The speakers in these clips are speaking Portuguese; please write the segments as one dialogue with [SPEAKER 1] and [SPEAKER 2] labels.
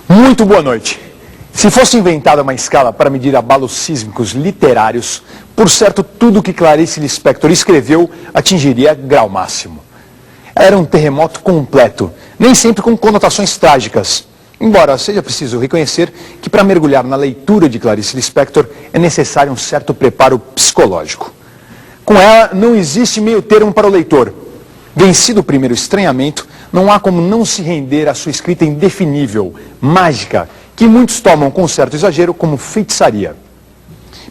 [SPEAKER 1] Muito boa noite. Se fosse inventada uma escala para medir abalos sísmicos literários, por certo, tudo que Clarice Lispector escreveu atingiria grau máximo. Era um terremoto completo, nem sempre com conotações trágicas. Embora seja preciso reconhecer que para mergulhar na leitura de Clarice Lispector é necessário um certo preparo psicológico. Com ela não existe meio termo para o leitor. Vencido o primeiro estranhamento, não há como não se render à sua escrita indefinível, mágica, que muitos tomam com certo exagero como feitiçaria.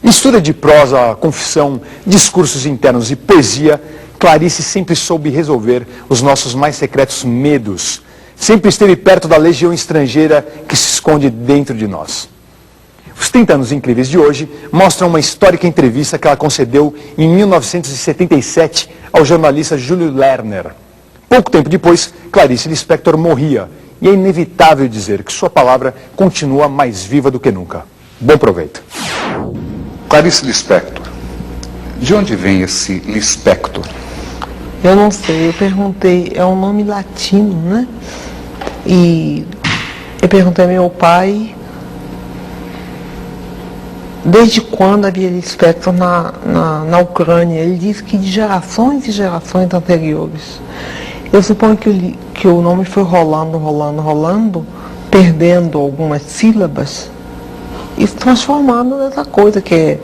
[SPEAKER 1] Mistura de prosa, confissão, discursos internos e poesia, Clarice sempre soube resolver os nossos mais secretos medos. Sempre esteve perto da legião estrangeira que se esconde dentro de nós. Os 30 anos incríveis de hoje mostram uma histórica entrevista que ela concedeu em 1977 ao jornalista Júlio Lerner. Pouco tempo depois, Clarice Lispector morria, e é inevitável dizer que sua palavra continua mais viva do que nunca. Bom proveito.
[SPEAKER 2] Clarice Lispector, de onde vem esse Lispector?
[SPEAKER 3] Eu não sei, eu perguntei, é um nome latino, né? E eu perguntei ao meu pai desde quando havia Lispector na Ucrânia. Ele disse que de gerações e gerações anteriores. Eu suponho que o nome foi rolando, perdendo algumas sílabas e se transformando nessa coisa que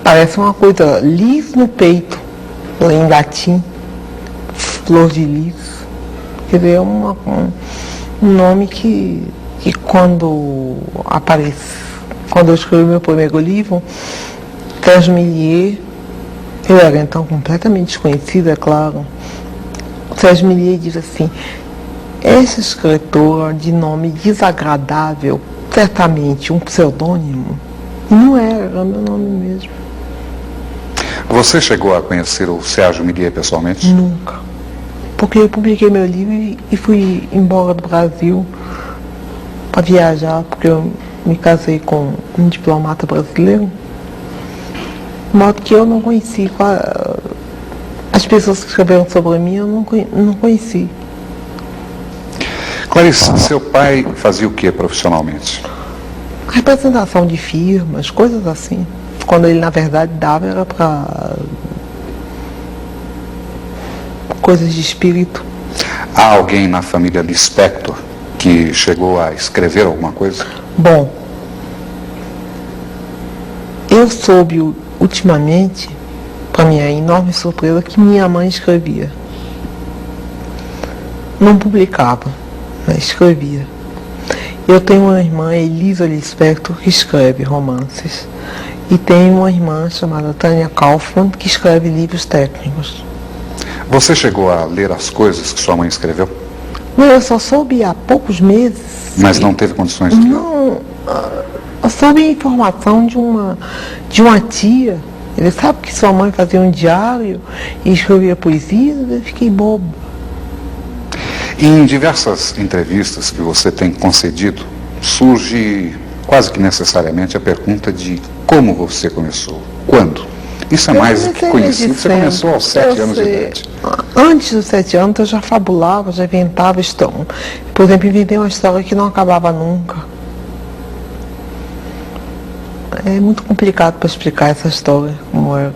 [SPEAKER 3] parece uma coisa lis no peito, em latim, flor de lis. Quer dizer, é um nome que quando eu escrevi meu primeiro livro, Sérgio Millier, eu era então completamente desconhecida, é claro. Sérgio Millier diz assim: essa escritora de nome desagradável, certamente um pseudônimo, e não era meu nome mesmo.
[SPEAKER 2] Você chegou a conhecer o Sérgio Millier pessoalmente?
[SPEAKER 3] Nunca. Porque eu publiquei meu livro e fui embora do Brasil para viajar, porque eu me casei com um diplomata brasileiro. De modo que eu não conheci as pessoas que escreveram sobre mim, eu não conheci.
[SPEAKER 2] Clarice, seu pai fazia o que profissionalmente?
[SPEAKER 3] Representação de firmas, coisas assim. Quando ele, na verdade, dava, era para coisas de espírito.
[SPEAKER 2] Há alguém na família Lispector que chegou a escrever alguma coisa?
[SPEAKER 3] Bom, eu soube ultimamente, para minha enorme surpresa, que minha mãe escrevia. Não publicava, mas escrevia. Eu tenho uma irmã, Elisa Lispector, que escreve romances. E tenho uma irmã chamada Tânia Kaufmann, que escreve livros técnicos.
[SPEAKER 2] Você chegou a ler as coisas que sua mãe escreveu?
[SPEAKER 3] Não, eu só soube há poucos meses.
[SPEAKER 2] Mas não teve condições de ler?
[SPEAKER 3] Não, eu soube a informação de uma tia. Ele sabe que sua mãe fazia um diário e escrevia poesia, eu fiquei bobo.
[SPEAKER 2] Em diversas entrevistas que você tem concedido, surge quase que necessariamente a pergunta de como você começou, quando. Isso é mais do que conhecido, você começou aos 7 anos de idade.
[SPEAKER 3] Antes dos 7 anos eu já fabulava, já inventava história. Por exemplo, inventei uma história que não acabava nunca. É muito complicado para explicar essa história, como era.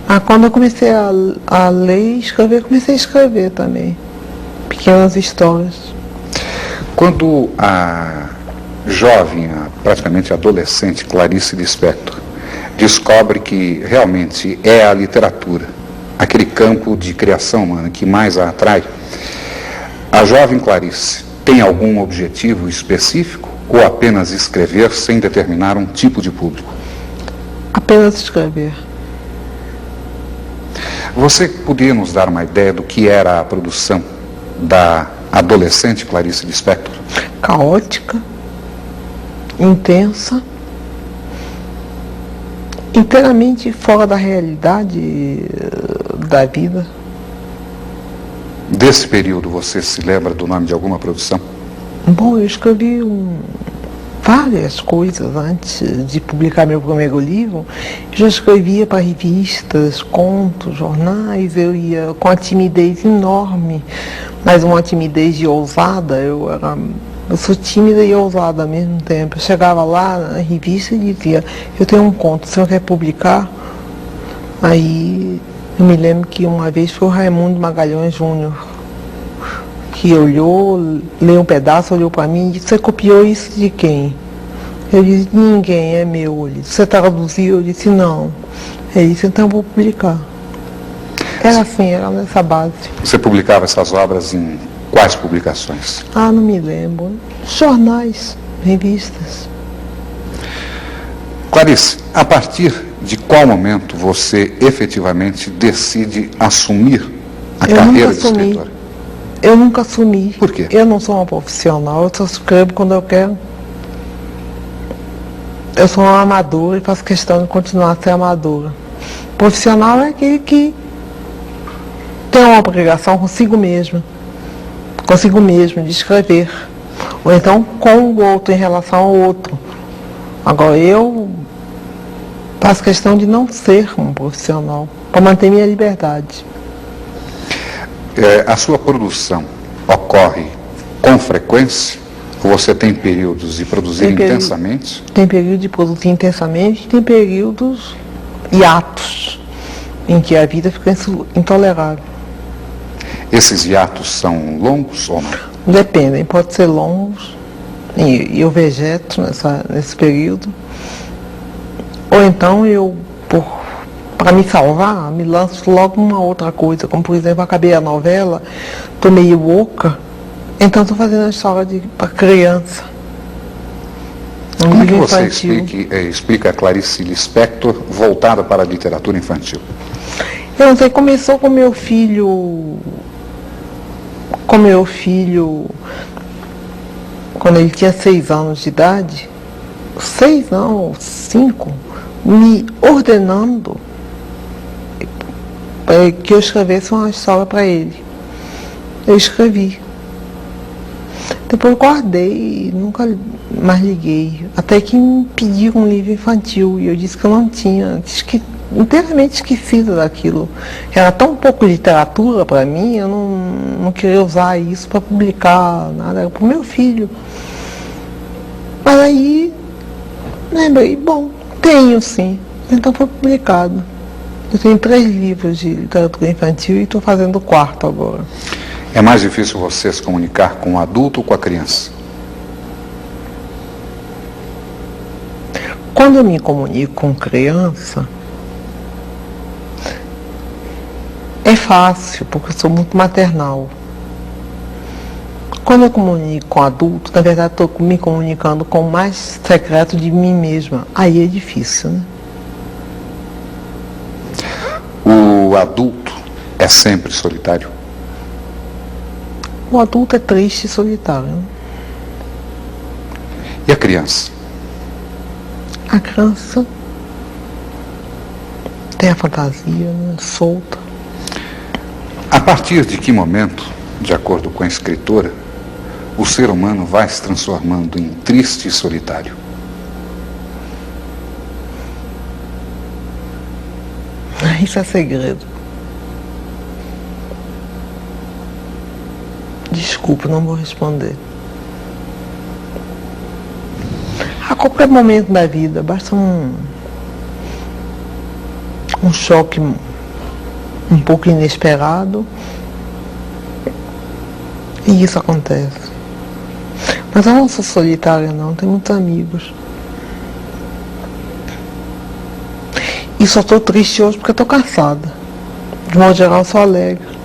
[SPEAKER 3] Mas quando eu comecei a ler e escrever, comecei a escrever também. Pequenas histórias.
[SPEAKER 2] Quando a jovem, praticamente adolescente, Clarice Lispector, descobre que realmente é a literatura, aquele campo de criação humana que mais a atrai, a jovem Clarice tem algum objetivo específico ou apenas escrever sem determinar um tipo de público?
[SPEAKER 3] Apenas escrever.
[SPEAKER 2] Você poderia nos dar uma ideia do que era a produção da adolescente Clarice Lispector?
[SPEAKER 3] Caótica, intensa, inteiramente fora da realidade da vida.
[SPEAKER 2] Desse período, você se lembra do nome de alguma produção?
[SPEAKER 3] Bom, eu escrevi várias coisas antes de publicar meu primeiro livro. Eu já escrevia para revistas, contos, jornais. Eu ia com a timidez enorme mas uma timidez e ousada. Eu sou tímida e ousada ao mesmo tempo. Eu chegava lá na revista e dizia, eu tenho um conto, o senhor quer publicar? Aí eu me lembro que uma vez foi o Raimundo Magalhães Júnior, que olhou, leu um pedaço, olhou para mim e disse, você copiou isso de quem? Eu disse, ninguém, é meu. Ele disse, você traduziu? Eu disse, não. Ele disse, então eu vou publicar. Era assim, era nessa base.
[SPEAKER 2] Você publicava essas obras em quais publicações?
[SPEAKER 3] Ah, não me lembro. Jornais, revistas.
[SPEAKER 2] Clarice, a partir de qual momento você efetivamente decide assumir a carreira de escritora?
[SPEAKER 3] Eu nunca assumi.
[SPEAKER 2] Por quê?
[SPEAKER 3] Eu não sou uma profissional, eu só escrevo quando eu quero. Eu sou uma amadora e faço questão de continuar a ser amadora. Profissional é aquele que tem uma obrigação consigo mesmo de escrever. Ou então com o outro, em relação ao outro. Agora eu faço questão de não ser um profissional, para manter minha liberdade.
[SPEAKER 2] A sua produção ocorre com frequência? Ou você tem períodos de produzir intensamente?
[SPEAKER 3] Tem período de produzir intensamente, tem períodos hiatos, em que a vida fica intolerável.
[SPEAKER 2] Esses hiatos são longos ou não?
[SPEAKER 3] Dependem, pode ser longos, e eu vegeto nesse período. Ou então eu, para me salvar, me lanço logo numa outra coisa, como por exemplo, acabei a novela, estou meio louca, então estou fazendo a história para criança.
[SPEAKER 2] Como é que você explica a Clarice Lispector voltada para a literatura infantil?
[SPEAKER 3] Eu não sei, começou com meu filho, quando ele tinha 6 anos de idade, 6 não, 5, me ordenando que eu escrevesse uma história para ele. Eu escrevi. Depois eu guardei e nunca mais liguei. Até que me pediram um livro infantil e eu disse que eu não tinha, inteiramente esquecida daquilo. Era tão pouco literatura para mim, eu não queria usar isso para publicar nada, era para o meu filho. Mas aí lembrei, bom, tenho sim, então foi publicado. Eu tenho 3 livros de literatura infantil e estou fazendo o 4º agora.
[SPEAKER 2] É mais difícil você se comunicar com o adulto ou com a criança?
[SPEAKER 3] Quando eu me comunico com criança, é fácil, porque eu sou muito maternal. Quando eu comunico com adulto, na verdade estou me comunicando com o mais secreto de mim mesma. Aí é difícil, né?
[SPEAKER 2] O adulto é sempre solitário?
[SPEAKER 3] O adulto é triste e solitário, né?
[SPEAKER 2] E a criança?
[SPEAKER 3] A criança tem a fantasia, né, solta.
[SPEAKER 2] A partir de que momento, de acordo com a escritora, o ser humano vai se transformando em triste e solitário?
[SPEAKER 3] Isso é segredo. Desculpa, não vou responder. A qualquer momento da vida, basta um choque um pouco inesperado e isso acontece. Mas eu não sou solitária não, tenho muitos amigos. E só estou triste hoje porque estou cansada. De modo geral, sou alegre.